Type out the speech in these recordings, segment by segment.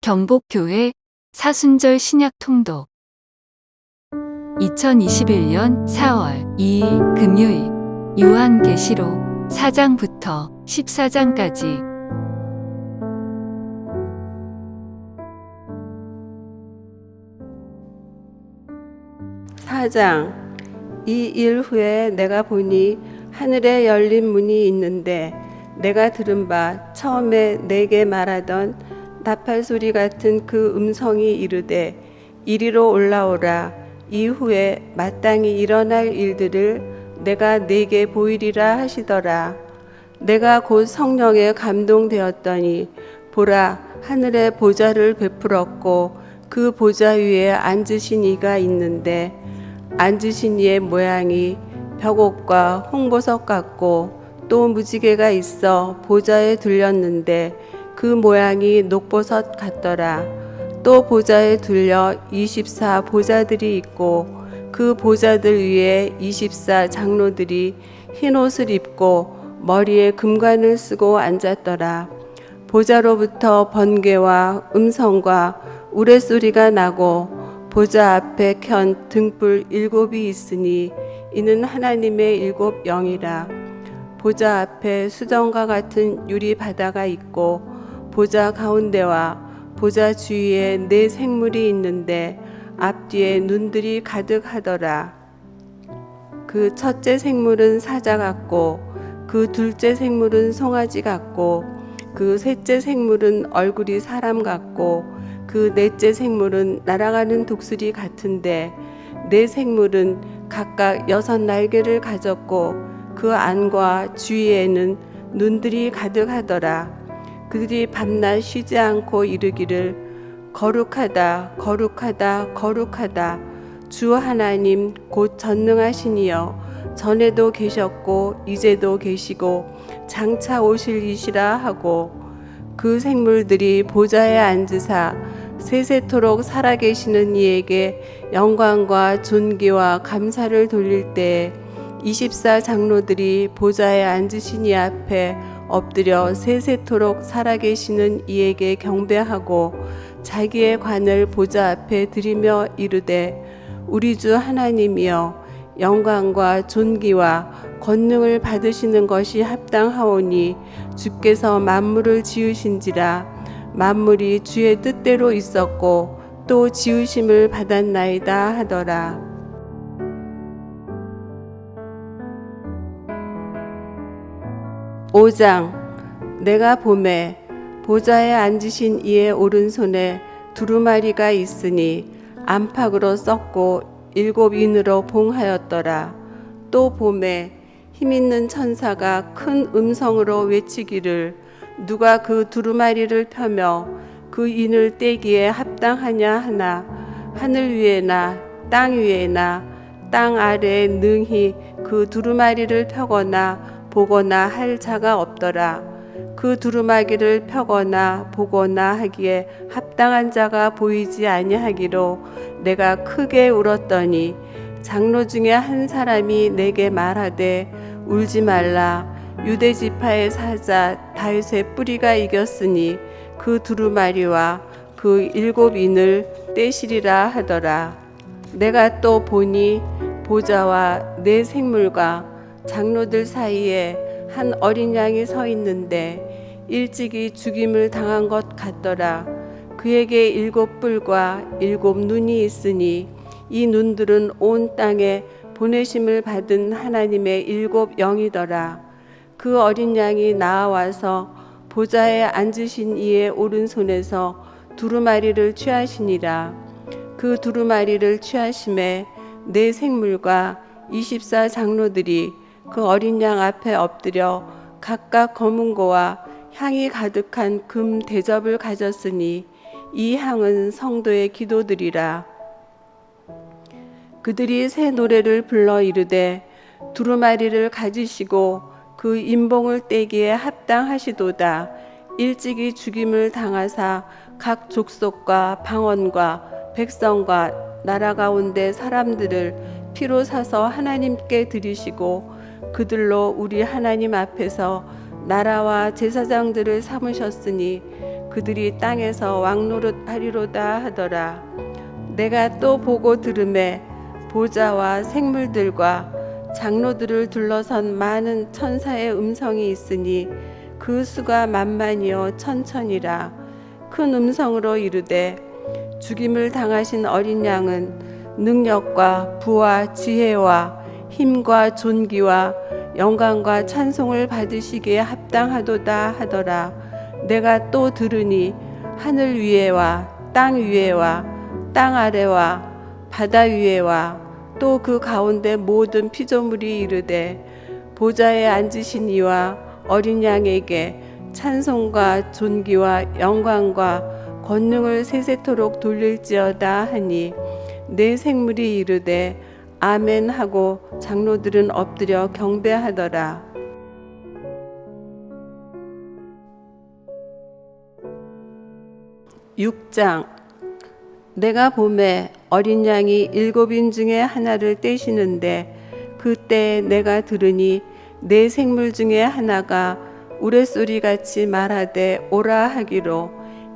경복교회 사순절 신약 통독 2021년 4월 2일 금요일 요한계시록 4장부터 14장까지 4장. 이 일 후에 내가 보니 하늘에 열린 문이 있는데 내가 들은 바 처음에 내게 말하던 나팔 소리 같은 그 음성이 이르되 이리로 올라오라. 이후에 마땅히 일어날 일들을 내가 네게 보이리라 하시더라. 내가 곧 성령에 감동되었더니 보라, 하늘에 보좌를 베풀었고 그 보좌 위에 앉으신 이가 있는데 앉으신 이의 모양이 벽옷과 홍보석 같고 또 무지개가 있어 보좌에 둘렸는데 그 모양이 녹보석 같더라. 또 보좌에 둘려 24 보좌들이 있고 그 보좌들 위에 24 장로들이 흰 옷을 입고 머리에 금관을 쓰고 앉았더라. 보좌로부터 번개와 음성과 우레소리가 나고 보좌 앞에 켠 등불 7이 있으니 이는 하나님의 7 영이라. 보좌 앞에 수정과 같은 유리 바다가 있고 보좌 가운데와 보좌 주위에 4 생물이 있는데 앞뒤에 눈들이 가득하더라. 그 첫째 생물은 사자 같고 그 둘째 생물은 송아지 같고 그 셋째 생물은 얼굴이 사람 같고 그 넷째 생물은 날아가는 독수리 같은데 4 생물은 각각 6 날개를 가졌고 그 안과 주위에는 눈들이 가득하더라. 그들이 밤낮 쉬지 않고 이르기를 거룩하다 거룩하다 거룩하다 주 하나님 곧 전능하시니여 전에도 계셨고 이제도 계시고 장차 오실 이시라 하고 그 생물들이 보좌에 앉으사 세세토록 살아계시는 이에게 영광과 존귀와 감사를 돌릴 때에 24 장로들이 보좌에 앉으신 이 앞에 엎드려 세세토록 살아계시는 이에게 경배하고 자기의 관을 보좌 앞에 드리며 이르되 우리 주 하나님이여 영광과 존귀와 권능을 받으시는 것이 합당하오니 주께서 만물을 지으신지라. 만물이 주의 뜻대로 있었고 또 지으심을 받았나이다 하더라. 오 장. 내가 보매 보좌에 앉으신 이의 오른손에 두루마리가 있으니 안팎으로 썩고 7 인으로 봉하였더라. 또 보매 힘있는 천사가 큰 음성으로 외치기를 누가 그 두루마리를 펴며 그 인을 떼기에 합당하냐 하나 하늘 위에나 땅 위에나 땅 아래에 능히 그 두루마리를 펴거나 보거나 할 자가 없더라. 그 두루마기를 펴거나 보거나 하기에 합당한 자가 보이지 아니하기로 내가 크게 울었더니 장로 중에 한 사람이 내게 말하되 울지 말라. 유대 지파의 사자 다윗의 뿌리가 이겼으니 그 두루마리와 그 7 인을 떼시리라 하더라. 내가 또 보니 보좌와 4 생물과 장로들 사이에 한 어린 양이 서 있는데 일찍이 죽임을 당한 것 같더라. 그에게 7 뿔과 7 눈이 있으니 이 눈들은 온 땅에 보내심을 받은 하나님의 7 영이더라. 그 어린 양이 나아와서 보좌에 앉으신 이의 오른손에서 두루마리를 취하시니라. 그 두루마리를 취하심에 4 생물과 24 장로들이 그 어린 양 앞에 엎드려 각각 검은 고와 향이 가득한 금 대접을 가졌으니 이 향은 성도의 기도들이라. 그들이 새 노래를 불러 이르되 두루마리를 가지시고 그 인봉을 떼기에 합당하시도다. 일찍이 죽임을 당하사 각 족속과 방언과 백성과 나라 가운데 사람들을 피로 사서 하나님께 드리시고 그들로 우리 하나님 앞에서 나라와 제사장들을 삼으셨으니 그들이 땅에서 왕노릇하리로다 하더라. 내가 또 보고 들음에 보좌와 생물들과 장로들을 둘러선 많은 천사의 음성이 있으니 그 수가 만만이요 천천이라. 큰 음성으로 이르되 죽임을 당하신 어린 양은 능력과 부와 지혜와 힘과 존귀와 영광과 찬송을 받으시기에 합당하도다 하더라. 내가 또 들으니 하늘 위에와 땅 위에와 땅 아래와 바다 위에와 또 그 가운데 모든 피조물이 이르되 보좌에 앉으신 이와 어린 양에게 찬송과 존귀와 영광과 권능을 세세토록 돌릴지어다 하니 내 생물이 이르되 아멘 하고 장로들은 엎드려 경배하더라. 6장. 내가 보매 어린 양이 7인 중에 하나를 떼시는데 그때 내가 들으니 내 생물 중에 하나가 우레소리같이 말하되 오라 하기로.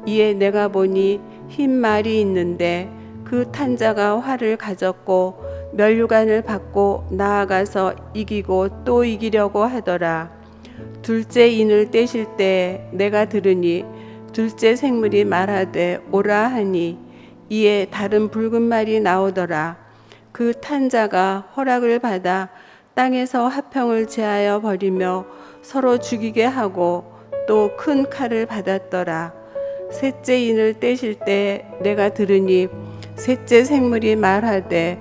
이에 내가 보니 흰 말이 있는데 그 탄자가 활을 가졌고 면류관을 받고 나아가서 이기고 또 이기려고 하더라. 둘째 인을 떼실 때 내가 들으니 둘째 생물이 말하되 오라 하니 이에 다른 붉은 말이 나오더라. 그 탄자가 허락을 받아 땅에서 화평을 제하여 버리며 서로 죽이게 하고 또 큰 칼을 받았더라. 셋째 인을 떼실 때 내가 들으니 셋째 생물이 말하되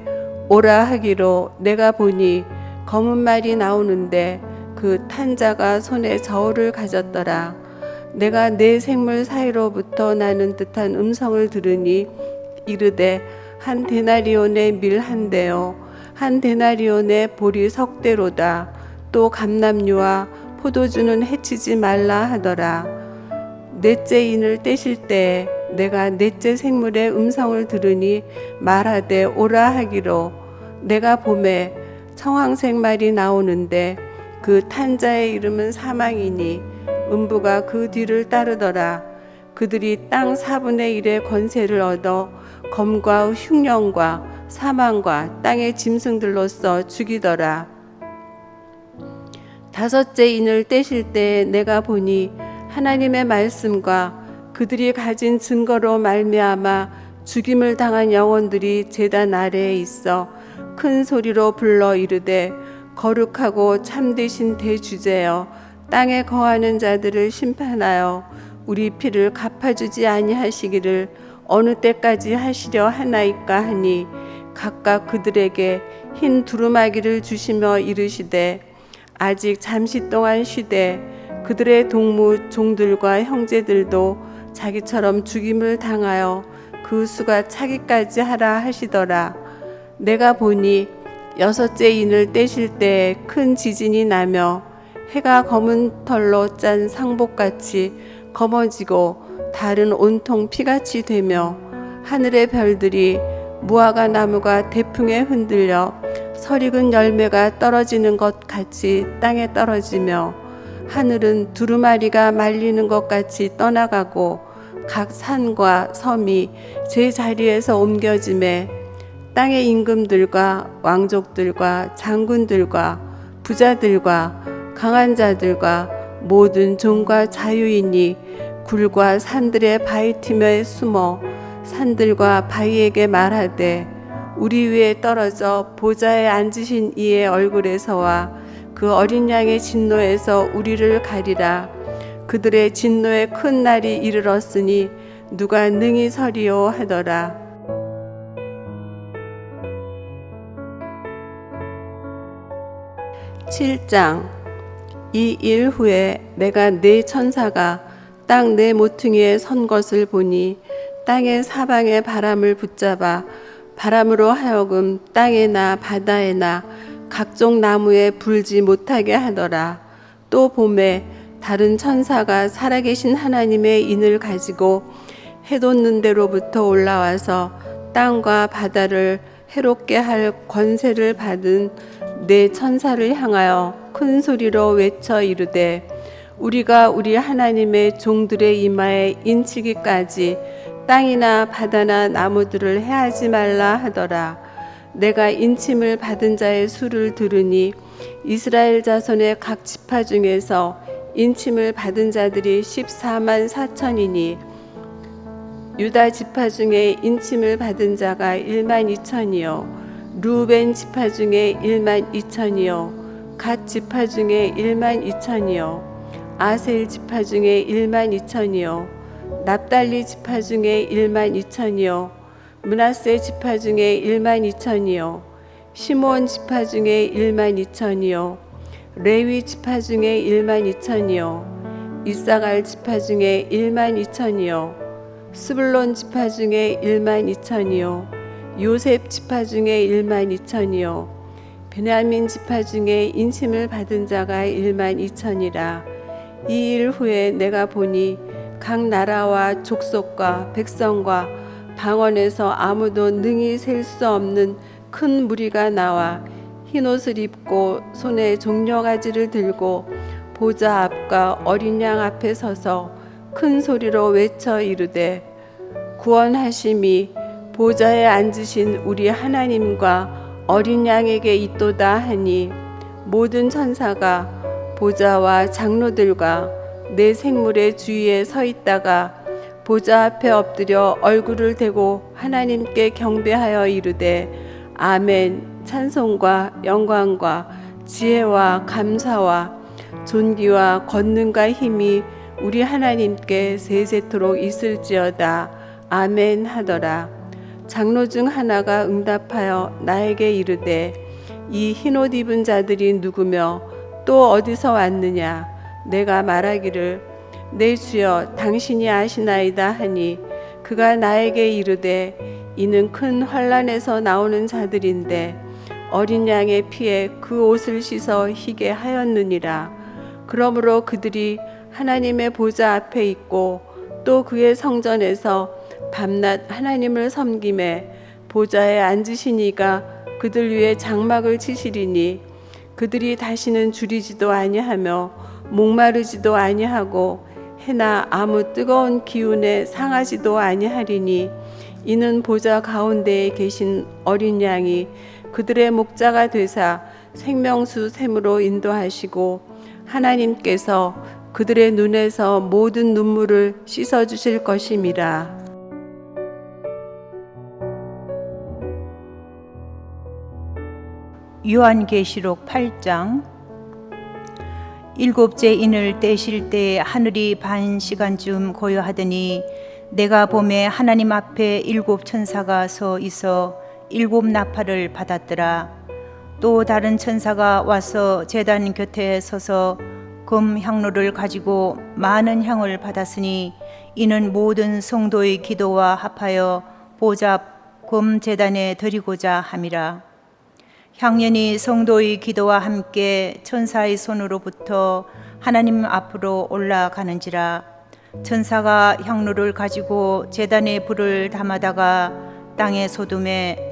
오라 하기로. 내가 보니 검은 말이 나오는데 그 탄자가 손에 저울을 가졌더라. 내가 네 생물 사이로부터 나는 듯한 음성을 들으니 이르되 한 데나리온의 밀 한 대요 한 데나리온의 보리 석 대로다. 또 감람류와 포도주는 해치지 말라 하더라. 넷째 인을 떼실 때 내가 넷째 생물의 음성을 들으니 말하되 오라 하기로. 내가 보매 청황색 말이 나오는데 그 탄자의 이름은 사망이니 음부가 그 뒤를 따르더라. 그들이 땅 4분의 1의 권세를 얻어 검과 흉령과 사망과 땅의 짐승들로서 죽이더라. 다섯째 인을 떼실 때 내가 보니 하나님의 말씀과 그들이 가진 증거로 말미암아 죽임을 당한 영혼들이 제단 아래에 있어 큰 소리로 불러 이르되 거룩하고 참되신 대주제여 땅에 거하는 자들을 심판하여 우리 피를 갚아주지 아니하시기를 어느 때까지 하시려 하나이까 하니 각각 그들에게 흰 두루마기를 주시며 이르시되 아직 잠시 동안 쉬되 그들의 동무 종들과 형제들도 자기처럼 죽임을 당하여 그 수가 차기까지 하라 하시더라. 내가 보니 여섯째 인을 떼실 때 큰 지진이 나며 해가 검은 털로 짠 상복같이 검어지고 달은 온통 피같이 되며 하늘의 별들이 무화과 나무가 대풍에 흔들려 설익은 열매가 떨어지는 것 같이 땅에 떨어지며 하늘은 두루마리가 말리는 것 같이 떠나가고 각 산과 섬이 제 자리에서 옮겨짐에 땅의 임금들과 왕족들과 장군들과 부자들과 강한 자들과 모든 종과 자유인이 굴과 산들의 바위틈에 숨어 산들과 바위에게 말하되 우리 위에 떨어져 보좌에 앉으신 이의 얼굴에서와 그 어린 양의 진노에서 우리를 가리라. 그들의 진노의 큰 날이 이르렀으니 누가 능히 서리요 하더라. (7장) 이 일 후에 내가 네 천사가 땅 네 모퉁이에 선 것을 보니 땅의 사방에 바람을 붙잡아 바람으로 하여금 땅에나 바다에나 각종 나무에 불지 못하게 하더라. 또 봄에 다른 천사가 살아계신 하나님의 인을 가지고 해돋는 데로부터 올라와서 땅과 바다를 해롭게 할 권세를 받은 네 천사를 향하여 큰 소리로 외쳐 이르되 우리가 우리 하나님의 종들의 이마에 인치기까지 땅이나 바다나 나무들을 해하지 말라 하더라. 내가 인침을 받은 자의 수를 들으니 이스라엘 자손의 각 지파 중에서 인침을 받은 자들이 14만 4천이니 유다 지파 중에 인침을 받은 자가 1만 2천이요 루벤 지파 중에 1만 2천이요 갓 지파 중에 1만 2천이요 아셀 지파 중에 1만 2천이요 납달리 지파 중에 1만 2천이요 므낫세 지파 중에 1만 2천이요 시몬 지파 중에 1만 2천이요 레위 지파 중에 1만 2천이요 이사갈 지파 중에 1만 2천이요 스불론 지파 중에 1만 2천이요 요셉 지파 중에 1만 2천이요 베냐민 지파 중에 인침을 받은 자가 1만 2천이라. 이 일 후에 내가 보니 각 나라와 족속과 백성과 방언에서 아무도 능히 셀 수 없는 큰 무리가 나와 흰옷을 입고 손에 종려가지를 들고 보좌 앞과 어린 양 앞에 서서 큰 소리로 외쳐 이르되 구원하심이 보좌에 앉으신 우리 하나님과 어린 양에게 있도다 하니 모든 천사가 보좌와 장로들과 내 생물의 주위에 서 있다가 보좌 앞에 엎드려 얼굴을 대고 하나님께 경배하여 이르되 아멘. 찬송과 영광과 지혜와 감사와 존귀와 권능과 힘이 우리 하나님께 세세토록 있을지어다. 아멘 하더라. 장로 중 하나가 응답하여 나에게 이르되 이 흰옷 입은 자들이 누구며 또 어디서 왔느냐. 내가 말하기를 내 주여 당신이 아시나이다 하니 그가 나에게 이르되 이는 큰 환난에서 나오는 자들인데 어린 양의 피에 그 옷을 씻어 희게 하였느니라. 그러므로 그들이 하나님의 보좌 앞에 있고 또 그의 성전에서 밤낮 하나님을 섬김에 보좌에 앉으신 이가 그들 위에 장막을 치시리니 그들이 다시는 줄이지도 아니하며 목마르지도 아니하고 해나 아무 뜨거운 기운에 상하지도 아니하리니 이는 보좌 가운데에 계신 어린 양이 그들의 목자가 되사 생명수 샘으로 인도하시고 하나님께서 그들의 눈에서 모든 눈물을 씻어 주실 것임이라. 요한계시록 8장. 일곱째 인을 떼실 때 하늘이 반 시간쯤 고요하더니 내가 보매 하나님 앞에 일곱 천사가 서 있어 일곱 나팔을 받았더라. 또 다른 천사가 와서 제단 곁에 서서 금 향로를 가지고 많은 향을 받았으니 이는 모든 성도의 기도와 합하여 보좌 금 제단에 드리고자 함이라. 향연이 성도의 기도와 함께 천사의 손으로부터 하나님 앞으로 올라가는지라. 천사가 향로를 가지고 제단에 불을 담아다가 땅에 쏟음에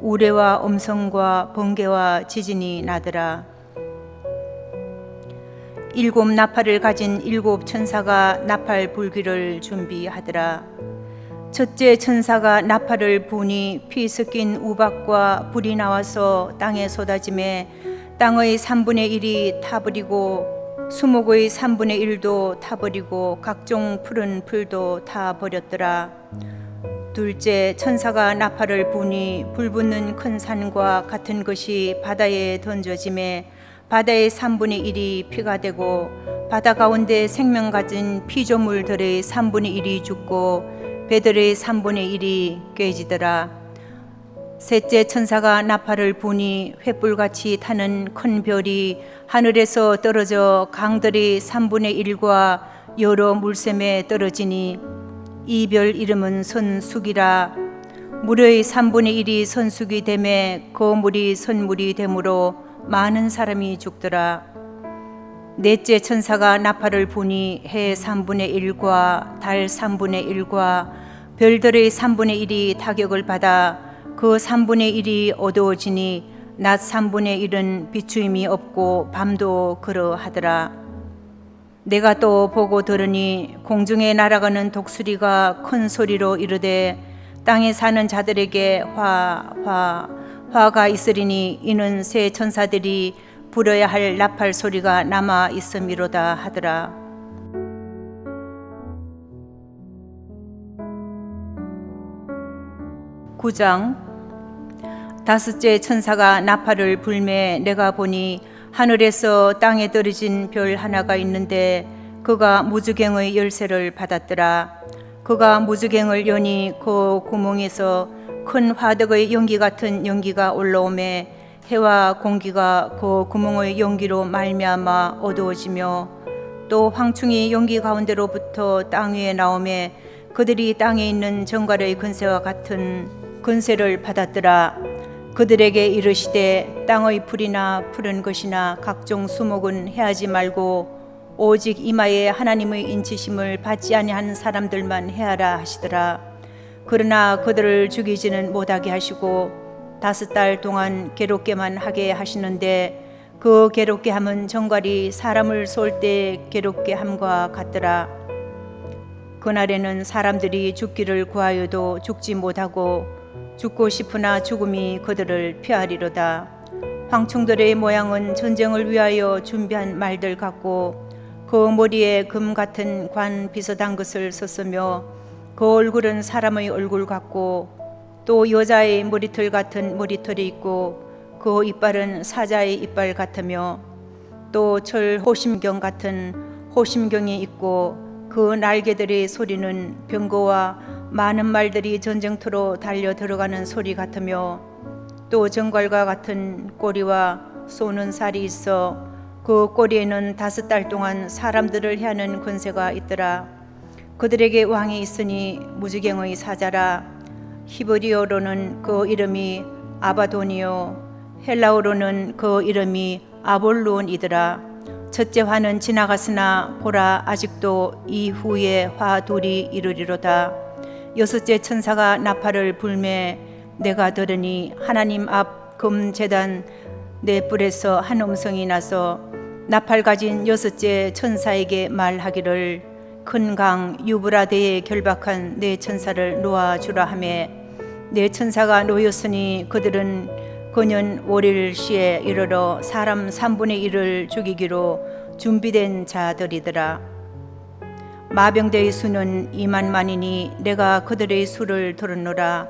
우레와 음성과 번개와 지진이 나더라. 일곱 나팔을 가진 일곱 천사가 나팔 불기를 준비하더라. 첫째 천사가 나팔을 부니 피 섞인 우박과 불이 나와서 땅에 쏟아지매 땅의 3분의 1이 타버리고 수목의 3분의 1도 타버리고 각종 푸른 풀도 타버렸더라. 둘째 천사가 나팔을 부니 불붙는 큰 산과 같은 것이 바다에 던져지매 바다의 3분의 1이 피가 되고 바다 가운데 생명 가진 피조물들의 3분의 1이 죽고 배들의 3분의 1이 깨지더라. 셋째 천사가 나팔을 부니 횃불같이 타는 큰 별이 하늘에서 떨어져 강들의 3분의 1과 여러 물샘에 떨어지니 이 별 이름은 선숙이라. 물의 3분의 1이 선숙이 되매 그 물이 선물이 되므로 많은 사람이 죽더라. 넷째 천사가 나팔을 부니 해 3분의 1과 달 3분의 1과 별들의 3분의 1이 타격을 받아 그 3분의 1이 어두워지니 낮 3분의 1은 비추임이 없고 밤도 그러하더라. 내가 또 보고 들으니 공중에 날아가는 독수리가 큰 소리로 이르되 땅에 사는 자들에게 화가 있으리니 이는 새 천사들이 불어야 할 나팔 소리가 남아 있음이로다 하더라. (9장) 다섯째 천사가 나팔을 불매 내가 보니 하늘에서 땅에 떨어진 별 하나가 있는데 그가 무주갱의 열쇠를 받았더라. 그가 무주갱을 여니 그 구멍에서 큰 화덕의 연기 같은 연기가 올라오매 해와 공기가 그 구멍의 연기로 말미암아 어두워지며 또 황충이 연기 가운데로부터 땅 위에 나오매 그들이 땅에 있는 정갈의 근세와 같은 근세를 받았더라. 그들에게 이르시되 땅의 풀이나 푸른 것이나 각종 수목은 해하지 말고 오직 이마에 하나님의 인치심을 받지 아니한 사람들만 해하라 하시더라. 그러나 그들을 죽이지는 못하게 하시고 5달 동안 괴롭게만 하게 하시는데 그 괴롭게 함은 정갈이 사람을 쏠 때 괴롭게 함과 같더라. 그날에는 사람들이 죽기를 구하여도 죽지 못하고 죽고 싶으나 죽음이 그들을 피하리로다. 황충들의 모양은 전쟁을 위하여 준비한 말들 같고 그 머리에 금 같은 관 비슷한 것을 썼으며 그 얼굴은 사람의 얼굴 같고 또 여자의 머리털 같은 머리털이 있고 그 이빨은 사자의 이빨 같으며 또 철 호심경 같은 호심경이 있고 그 날개들의 소리는 병거와 많은 말들이 전쟁터로 달려 들어가는 소리 같으며 또 정갈과 같은 꼬리와 쏘는 살이 있어 그 꼬리에는 5달 동안 사람들을 해하는 권세가 있더라. 그들에게 왕이 있으니 무주갱의 사자라. 히브리어로는 그 이름이 아바돈이요 헬라어로는 그 이름이 아볼론이더라. 첫째 화는 지나갔으나 보라 아직도 이후에 화 둘이 이르리로다. 여섯째 천사가 나팔을 불매 내가 들으니 하나님 앞 금제단 네 뿔에서 한 음성이 나서 나팔 가진 여섯째 천사에게 말하기를 큰 강 유브라데에 결박한 네 천사를 놓아주라 하매 네 천사가 놓였으니 그들은 그년 월일시에 이르러 사람 3분의 1을 죽이기로 준비된 자들이더라. 마병대의 수는 2만만이니 내가 그들의 수를 들었노라.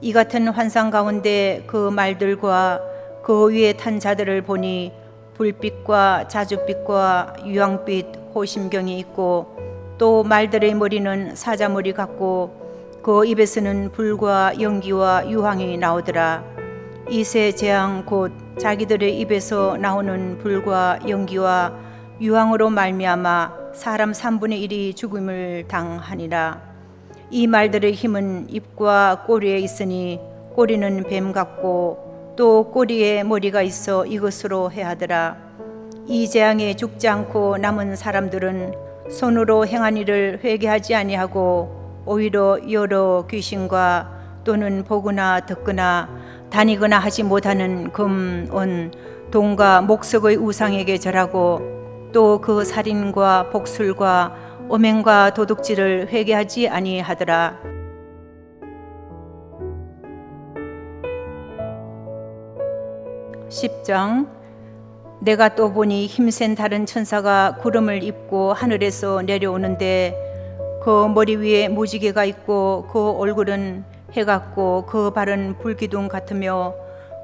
이 같은 환상 가운데 그 말들과 그 위에 탄 자들을 보니 불빛과 자줏빛과 유황빛 호심경이 있고 또 말들의 머리는 사자머리 같고 그 입에서는 불과 연기와 유황이 나오더라. 이 세 재앙 곧 자기들의 입에서 나오는 불과 연기와 유황으로 말미암아 사람 3분의 1이 죽음을 당하니라. 이 말들의 힘은 입과 꼬리에 있으니 꼬리는 뱀 같고 또 꼬리에 머리가 있어 이것으로 해하더라. 이 재앙에 죽지 않고 남은 사람들은 손으로 행한 일을 회개하지 아니하고 오히려 여러 귀신과 또는 보거나 듣거나 다니거나 하지 못하는 금, 은, 동과 목석의 우상에게 절하고 또 그 살인과 복술과 오맹과 도둑질을 회개하지 아니하더라. (10장) 내가 또 보니 힘센 다른 천사가 구름을 입고 하늘에서 내려오는데 그 머리 위에 무지개가 있고 그 얼굴은 해 같고 그 발은 불기둥 같으며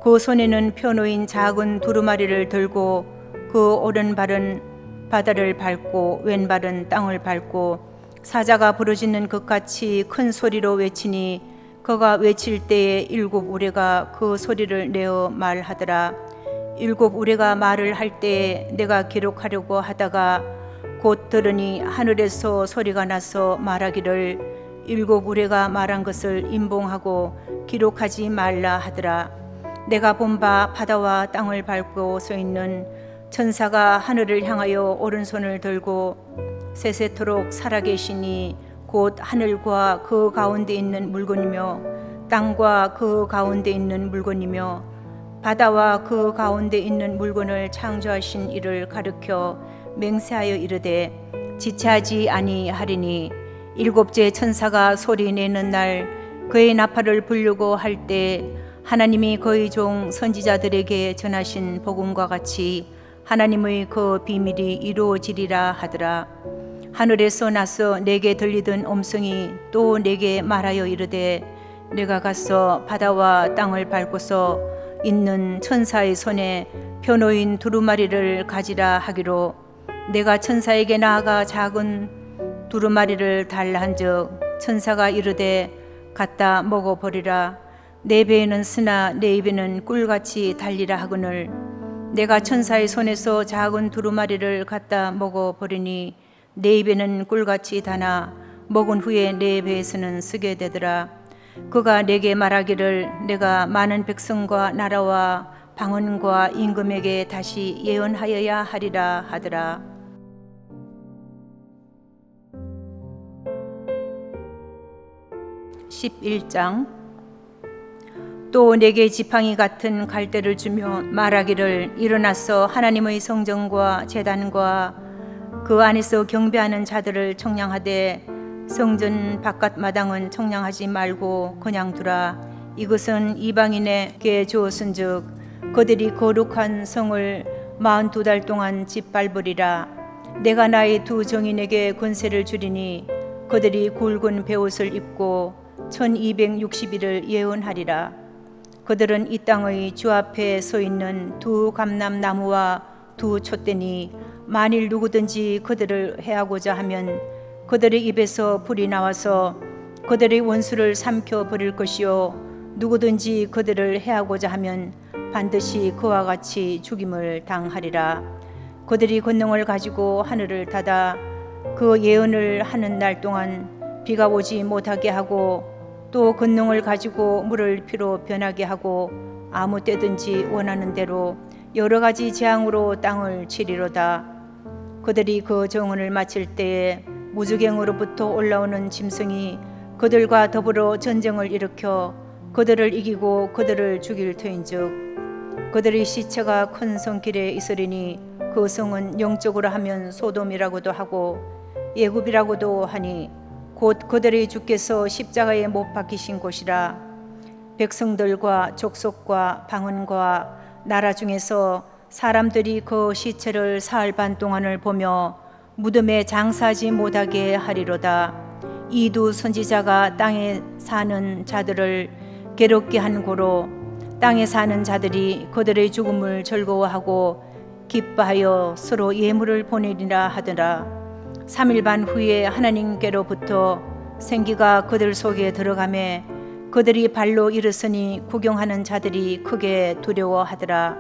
그 손에는 펴놓인 작은 두루마리를 들고 그 오른발은 바다를 밟고 왼발은 땅을 밟고 사자가 부르짖는 것 같이 큰 소리로 외치니 그가 외칠 때에 7 우레가 그 소리를 내어 말하더라. 7 우레가 말을 할 때에 내가 기록하려고 하다가 곧 들으니 하늘에서 소리가 나서 말하기를 7 우레가 말한 것을 임봉하고 기록하지 말라 하더라. 내가 본 바 바다와 땅을 밟고 서 있는 천사가 하늘을 향하여 오른손을 들고 세세토록 살아계시니 곧 하늘과 그 가운데 있는 물건이며 땅과 그 가운데 있는 물건이며 바다와 그 가운데 있는 물건을 창조하신 이를 가르켜 맹세하여 이르되 지체하지 아니하리니 일곱째 천사가 소리 내는 날 그의 나팔을 불려고 할 때 하나님이 그의 종 선지자들에게 전하신 복음과 같이 하나님의 그 비밀이 이루어지리라 하더라. 하늘에서 나서 내게 들리던 음성이 또 내게 말하여 이르되 내가 가서 바다와 땅을 밟고서 있는 천사의 손에 펴놓인 두루마리를 가지라 하기로 내가 천사에게 나아가 작은 두루마리를 달라 한즉 천사가 이르되 갖다 먹어버리라. 내 배에는 쓰나 내 입에는 꿀같이 달리라 하거늘 내가 천사의 손에서 작은 두루마리를 갖다 먹어버리니 내 입에는 꿀같이 다나 먹은 후에 내 배에서는 쓰게 되더라. 그가 내게 말하기를 내가 많은 백성과 나라와 방언과 임금에게 다시 예언하여야 하리라 하더라. (11장) 또 내게 지팡이 같은 갈대를 주며 말하기를 일어나서 하나님의 성전과 제단과 그 안에서 경배하는 자들을 청량하되 성전 바깥 마당은 청량하지 말고 그냥 두라. 이것은 이방인에게 주었은즉 그들이 거룩한 성을 42달 동안 짓밟으리라. 내가 나의 두 정인에게 권세를 주리니 그들이 굵은 베옷을 입고 1260일을 예언하리라. 그들은 이 땅의 주 앞에 서 있는 두 감람나무와 두 촛대니 만일 누구든지 그들을 해하고자 하면 그들의 입에서 불이 나와서 그들의 원수를 삼켜 버릴 것이요 누구든지 그들을 해하고자 하면 반드시 그와 같이 죽임을 당하리라. 그들이 권능을 가지고 하늘을 닫아 그 예언을 하는 날 동안 비가 오지 못하게 하고 또 권능을 가지고 물을 피로 변하게 하고 아무 때든지 원하는 대로 여러 가지 재앙으로 땅을 치리로다. 그들이 그 정언을 마칠 때에 무주갱으로부터 올라오는 짐승이 그들과 더불어 전쟁을 일으켜 그들을 이기고 그들을 죽일 터인즉 그들의 시체가 큰 성길에 있으리니 그 성은 영적으로 하면 소돔이라고도 하고 예굽이라고도 하니 곧 그들의 주께서 십자가에 못 박히신 곳이라. 백성들과 족속과 방언과 나라 중에서 사람들이 그 시체를 사흘 반 동안을 보며 무덤에 장사하지 못하게 하리로다. 이 두 선지자가 땅에 사는 자들을 괴롭게 한 고로 땅에 사는 자들이 그들의 죽음을 즐거워하고 기뻐하여 서로 예물을 보내리라 하더라. 3일 반 후에 하나님께로부터 생기가 그들 속에 들어가매 그들이 발로 일어서니 구경하는 자들이 크게 두려워하더라.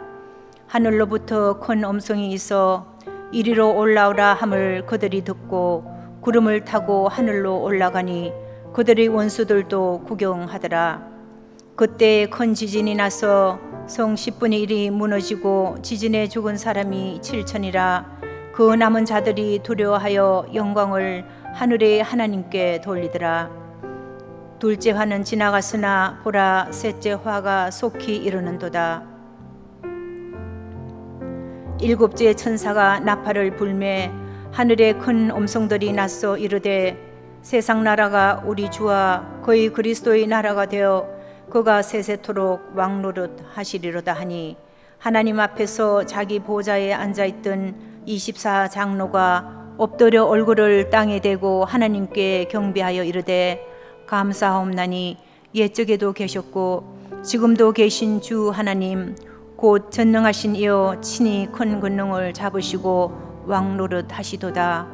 하늘로부터 큰 음성이 있어 이리로 올라오라 함을 그들이 듣고 구름을 타고 하늘로 올라가니 그들의 원수들도 구경하더라. 그때 큰 지진이 나서 성 10분의 1이 무너지고 지진에 죽은 사람이 7천이라. 그 남은 자들이 두려워하여 영광을 하늘의 하나님께 돌리더라. 둘째 화는 지나갔으나 보라 셋째 화가 속히 이르는도다. 일곱째 천사가 나팔을 불매 하늘에 큰 음성들이 났어 이르되 세상 나라가 우리 주와 그의 그리스도의 나라가 되어 그가 세세토록 왕노릇 하시리로다 하니 하나님 앞에서 자기 보좌에 앉아있던 24 장로가 엎드려 얼굴을 땅에 대고 하나님께 경배하여 이르되 감사하옵나니 옛적에도 계셨고 지금도 계신 주 하나님 곧 전능하신 이여 친히 큰 권능을 잡으시고 왕노릇 하시도다.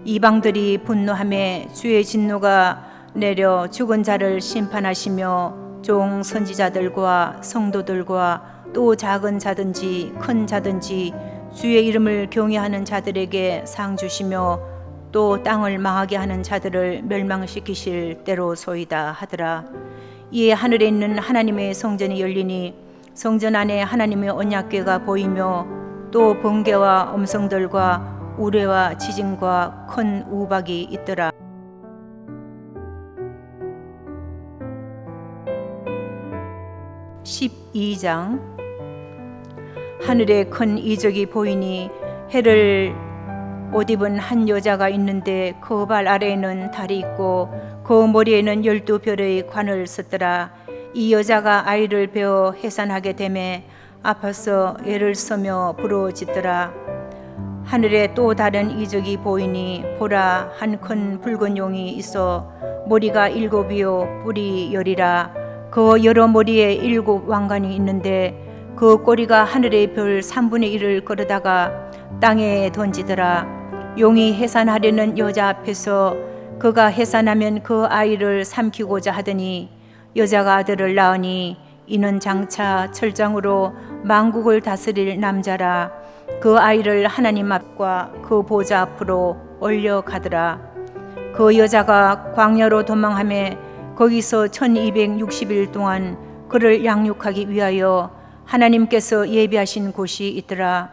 이방들이 분노하매 주의 진노가 내려 죽은 자를 심판하시며 종 선지자들과 성도들과 또 작은 자든지 큰 자든지 주의 이름을 경외하는 자들에게 상 주시며 또 땅을 망하게 하는 자들을 멸망시키실 때로소이다 하더라. 이에 하늘에 있는 하나님의 성전이 열리니 성전 안에 하나님의 언약궤가 보이며 또 번개와 음성들과 우레와 지진과 큰 우박이 있더라. (12장) 하늘에 큰 이적이 보이니 해를 옷 입은 한 여자가 있는데 그 발 아래에는 달이 있고 그 머리에는 12별의 관을 썼더라. 이 여자가 아이를 베어 해산하게 되매 아파서 애를 써며 부러워지더라. 하늘에 또 다른 이적이 보이니 보라, 한 큰 붉은 용이 있어 머리가 7이요 뿔이 10이라. 그 여러 머리에 7 왕관이 있는데 그 꼬리가 하늘의 별 3분의 1을 거르다가 땅에 던지더라. 용이 해산하려는 여자 앞에서 그가 해산하면 그 아이를 삼키고자 하더니 여자가 아들을 낳으니 이는 장차 철장으로 만국을 다스릴 남자라. 그 아이를 하나님 앞과 그 보좌 앞으로 올려가더라. 그 여자가 광야로 도망하며 거기서 1260일 동안 그를 양육하기 위하여 하나님께서 예비하신 곳이 있더라.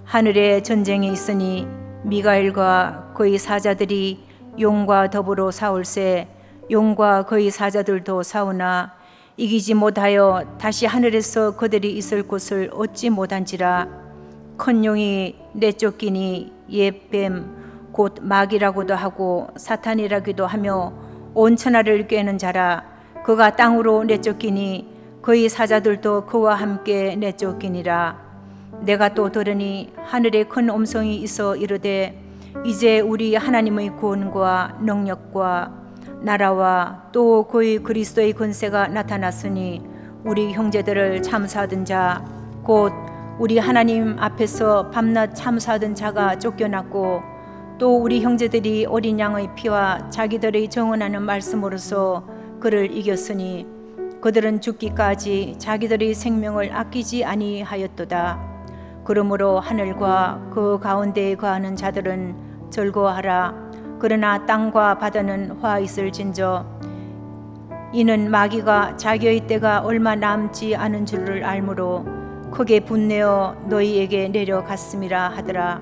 하늘에 전쟁이 있으니 미가엘과 그의 사자들이 용과 더불어 싸울세. 용과 그의 사자들도 싸우나 이기지 못하여 다시 하늘에서 그들이 있을 곳을 얻지 못한지라. 큰 용이 내쫓기니 옛뱀 곧 마귀라고도 하고 사탄이라기도 하며 온 천하를 꿰는 자라. 그가 땅으로 내쫓기니 그의 사자들도 그와 함께 내쫓기니라. 내가 또 들으니 하늘에 큰 음성이 있어 이르되 이제 우리 하나님의 구원과 능력과 나라와 또 그의 그리스도의 권세가 나타났으니 우리 형제들을 참사하던 자 곧 우리 하나님 앞에서 밤낮 참사하던 자가 쫓겨났고 또 우리 형제들이 어린 양의 피와 자기들의 정언하는 말씀으로서 그를 이겼으니 그들은 죽기까지 자기들의 생명을 아끼지 아니하였도다. 그러므로 하늘과 그 가운데에 거하는 자들은 즐거워하라. 그러나 땅과 바다는 화 있을진저 이는 마귀가 자기의 때가 얼마 남지 않은 줄을 알므로 크게 분내어 너희에게 내려갔음이라 하더라.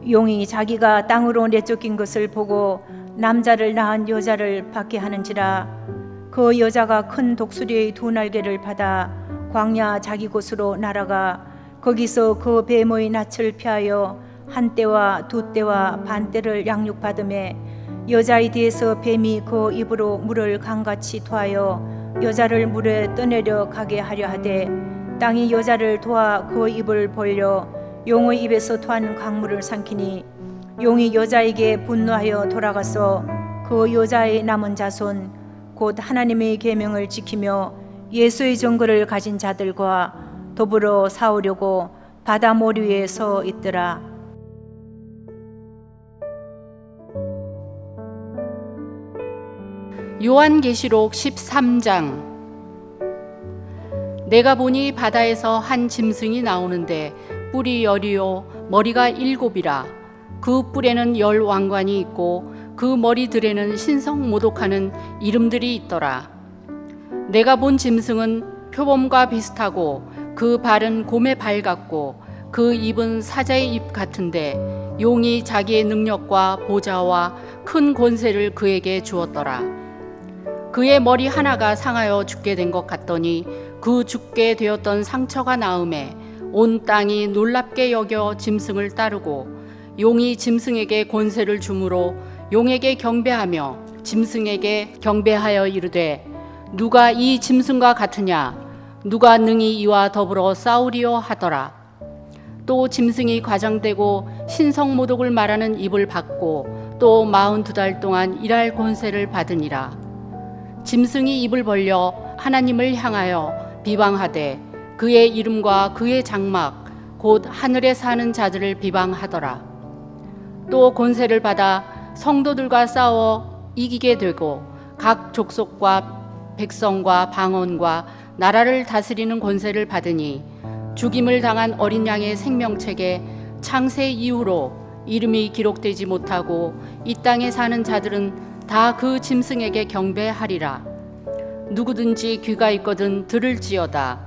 용이 자기가 땅으로 내쫓긴 것을 보고 남자를 낳은 여자를 받게 하는지라. 그 여자가 큰 독수리의 2 날개를 받아 광야 자기 곳으로 날아가 거기서 그 뱀의 낯을 피하여 1때와 2때와 반 때를 양육받으매 여자의 뒤에서 뱀이 그 입으로 물을 강같이 토하여 여자를 물에 떠내려 가게 하려 하되 땅이 여자를 도와 그 입을 벌려 용의 입에서 토한 강물을 삼키니 용이 여자에게 분노하여 돌아가서 그 여자의 남은 자손 곧 하나님의 계명을 지키며 예수의 증거를 가진 자들과 더불어 싸우려고 바다 모리 위에 서 있더라. 요한계시록 13장. 내가 보니 바다에서 한 짐승이 나오는데 뿔이 10이요 머리가 7이라. 그 뿔에는 10 왕관이 있고 그 머리들에는 신성 모독하는 이름들이 있더라. 내가 본 짐승은 표범과 비슷하고 그 발은 곰의 발 같고 그 입은 사자의 입 같은데 용이 자기의 능력과 보좌와 큰 권세를 그에게 주었더라. 그의 머리 하나가 상하여 죽게 된 것 같더니 그 죽게 되었던 상처가 나음에 온 땅이 놀랍게 여겨 짐승을 따르고 용이 짐승에게 권세를 주므로 용에게 경배하며 짐승에게 경배하여 이르되 누가 이 짐승과 같으냐 누가 능히 이와 더불어 싸우리요 하더라. 또 짐승이 과장되고 신성모독을 말하는 입을 받고 또 42달 동안 일할 권세를 받으니라. 짐승이 입을 벌려 하나님을 향하여 비방하되 그의 이름과 그의 장막 곧 하늘에 사는 자들을 비방하더라. 또 권세를 받아 성도들과 싸워 이기게 되고 각 족속과 백성과 방언과 나라를 다스리는 권세를 받으니 죽임을 당한 어린 양의 생명책에 창세 이후로 이름이 기록되지 못하고 이 땅에 사는 자들은 다 그 짐승에게 경배하리라. 누구든지 귀가 있거든 들을지어다.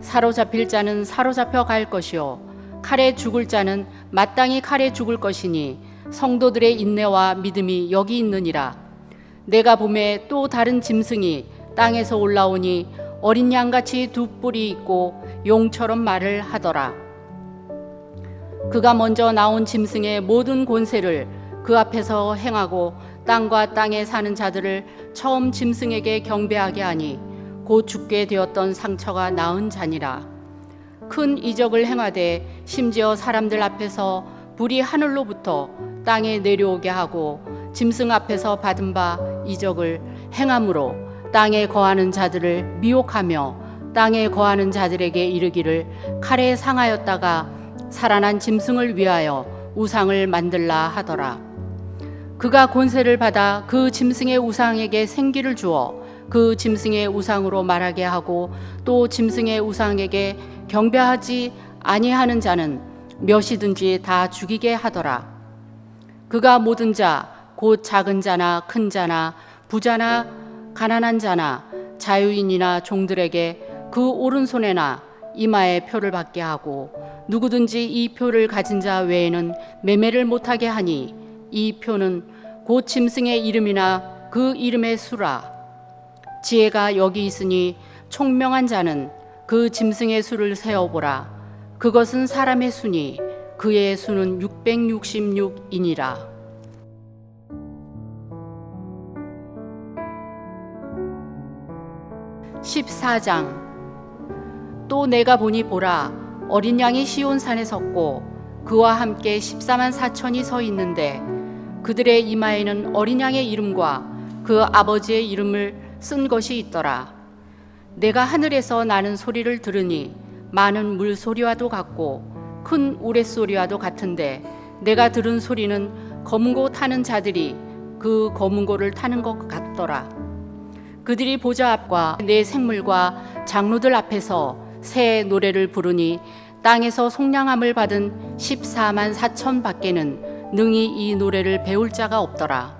사로잡힐 자는 사로잡혀 갈 것이요 칼에 죽을 자는 마땅히 칼에 죽을 것이니 성도들의 인내와 믿음이 여기 있느니라. 내가 보매 또 다른 짐승이 땅에서 올라오니 어린 양같이 2 뿔이 있고 용처럼 말을 하더라. 그가 먼저 나온 짐승의 모든 권세를 그 앞에서 행하고 땅과 땅에 사는 자들을 처음 짐승에게 경배하게 하니 곧 죽게 되었던 상처가 나은 자니라. 큰 이적을 행하되 심지어 사람들 앞에서 불이 하늘로부터 땅에 내려오게 하고 짐승 앞에서 받은 바 이적을 행함으로 땅에 거하는 자들을 미혹하며 땅에 거하는 자들에게 이르기를 칼에 상하였다가 살아난 짐승을 위하여 우상을 만들라 하더라. 그가 권세를 받아 그 짐승의 우상에게 생기를 주어 그 짐승의 우상으로 말하게 하고 또 짐승의 우상에게 경배하지 아니하는 자는 몇이든지 다 죽이게 하더라. 그가 모든 자 곧 작은 자나 큰 자나 부자나 가난한 자나 자유인이나 종들에게 그 오른손에나 이마에 표를 받게 하고 누구든지 이 표를 가진 자 외에는 매매를 못하게 하니 이 표는 곧 짐승의 이름이나 그 이름의 수라. 지혜가 여기 있으니 총명한 자는 그 짐승의 수를 세어보라. 그것은 사람의 수니 그의 수는 666이니라. 14장. 또 내가 보니 보라, 어린 양이 시온산에 섰고 그와 함께 14만 4천이 서 있는데 그들의 이마에는 어린 양의 이름과 그 아버지의 이름을 쓴 것이 있더라. 내가 하늘에서 나는 소리를 들으니 많은 물소리와도 같고 큰 우레소리와도 같은데 내가 들은 소리는 검은고 타는 자들이 그 검은고를 타는 것 같더라. 그들이 보좌 앞과 내 생물과 장로들 앞에서 새 노래를 부르니 땅에서 속량함을 받은 14만 4천 밖에는 능히 이 노래를 배울 자가 없더라.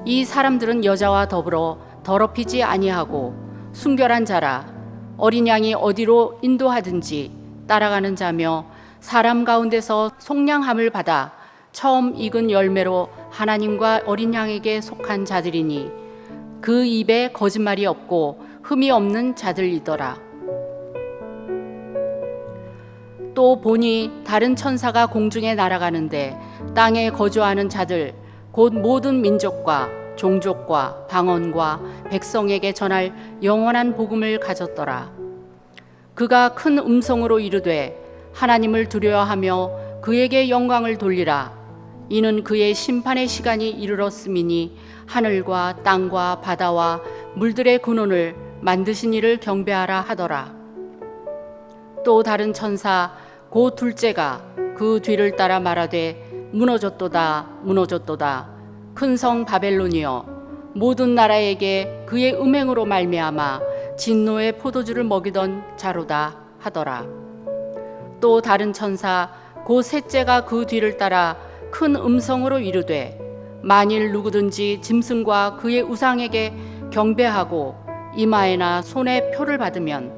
이 사람들은 여자와 더불어 더럽히지 아니하고 순결한 자라. 어린 양이 어디로 인도하든지 따라가는 자며 사람 가운데서 속량함을 받아 처음 익은 열매로 하나님과 어린 양에게 속한 자들이니 그 입에 거짓말이 없고 흠이 없는 자들이더라. 또 보니 다른 천사가 공중에 날아가는데 땅에 거주하는 자들 곧 모든 민족과 종족과 방언과 백성에게 전할 영원한 복음을 가졌더라. 그가 큰 음성으로 이르되 하나님을 두려워하며 그에게 영광을 돌리라. 이는 그의 심판의 시간이 이르렀음이니 하늘과 땅과 바다와 물들의 근원을 만드신 이를 경배하라 하더라. 또 다른 천사 곧 둘째가 그 뒤를 따라 말하되 무너졌도다 무너졌도다 큰 성 바벨론이여 모든 나라에게 그의 음행으로 말미암아 진노의 포도주를 먹이던 자로다 하더라. 또 다른 천사 곧 셋째가 그 뒤를 따라 큰 음성으로 이르되 만일 누구든지 짐승과 그의 우상에게 경배하고 이마에나 손에 표를 받으면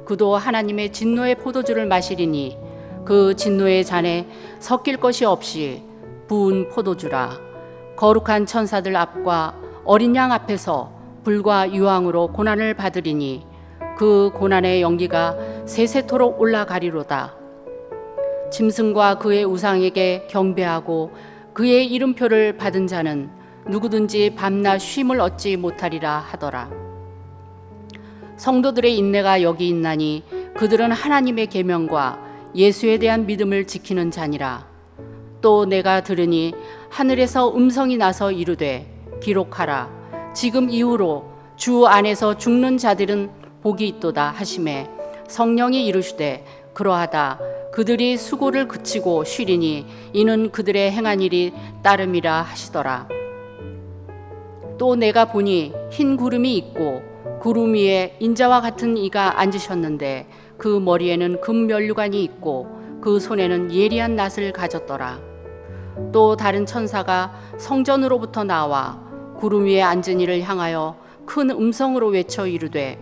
그도 하나님의 진노의 포도주를 마시리니 그 진노의 잔에 섞일 것이 없이 부은 포도주라. 거룩한 천사들 앞과 어린 양 앞에서 불과 유황으로 고난을 받으리니 그 고난의 연기가 세세토록 올라가리로다. 짐승과 그의 우상에게 경배하고 그의 이름표를 받은 자는 누구든지 밤낮 쉼을 얻지 못하리라 하더라. 성도들의 인내가 여기 있나니 그들은 하나님의 계명과 예수에 대한 믿음을 지키는 자니라. 또 내가 들으니 하늘에서 음성이 나서 이르되 기록하라. 지금 이후로 주 안에서 죽는 자들은 복이 있도다 하시매 성령이 이르시되 그러하다. 그들이 수고를 그치고 쉬리니 이는 그들의 행한 일이 따름이라 하시더라. 또 내가 보니 흰 구름이 있고 구름 위에 인자와 같은 이가 앉으셨는데 그 머리에는 금면류관이 있고 그 손에는 예리한 낫을 가졌더라. 또 다른 천사가 성전으로부터 나와 구름 위에 앉은 이를 향하여 큰 음성으로 외쳐 이르되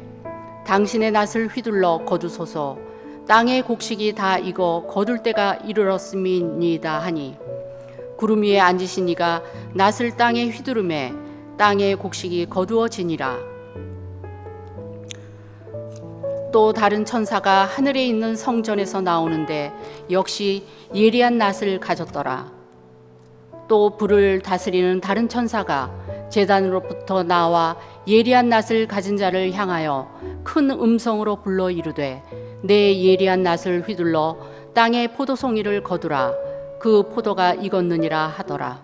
당신의 낫을 휘둘러 거두소서. 땅의 곡식이 다 익어 거둘 때가 이르렀음이니이다 하니 구름 위에 앉으신 이가 낫을 땅에 휘두르매 땅의 곡식이 거두어지니라. 또 다른 천사가 하늘에 있는 성전에서 나오는데 역시 예리한 낫을 가졌더라. 또 불을 다스리는 다른 천사가 제단으로부터 나와 예리한 낫을 가진 자를 향하여 큰 음성으로 불러 이르되 내 예리한 낫을 휘둘러 땅에 포도송이를 거두라. 그 포도가 익었느니라 하더라.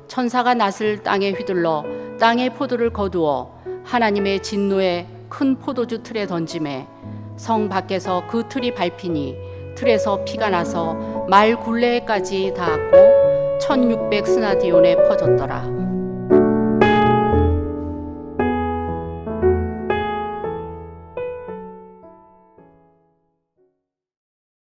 천사가 낫을 땅에 휘둘러 땅에 포도를 거두어 하나님의 진노의 큰 포도주 틀에 던짐에 성 밖에서 그 틀이 밟히니 틀에서 피가 나서 말 굴레까지 닿았고 1600 스나디온에 퍼졌더라.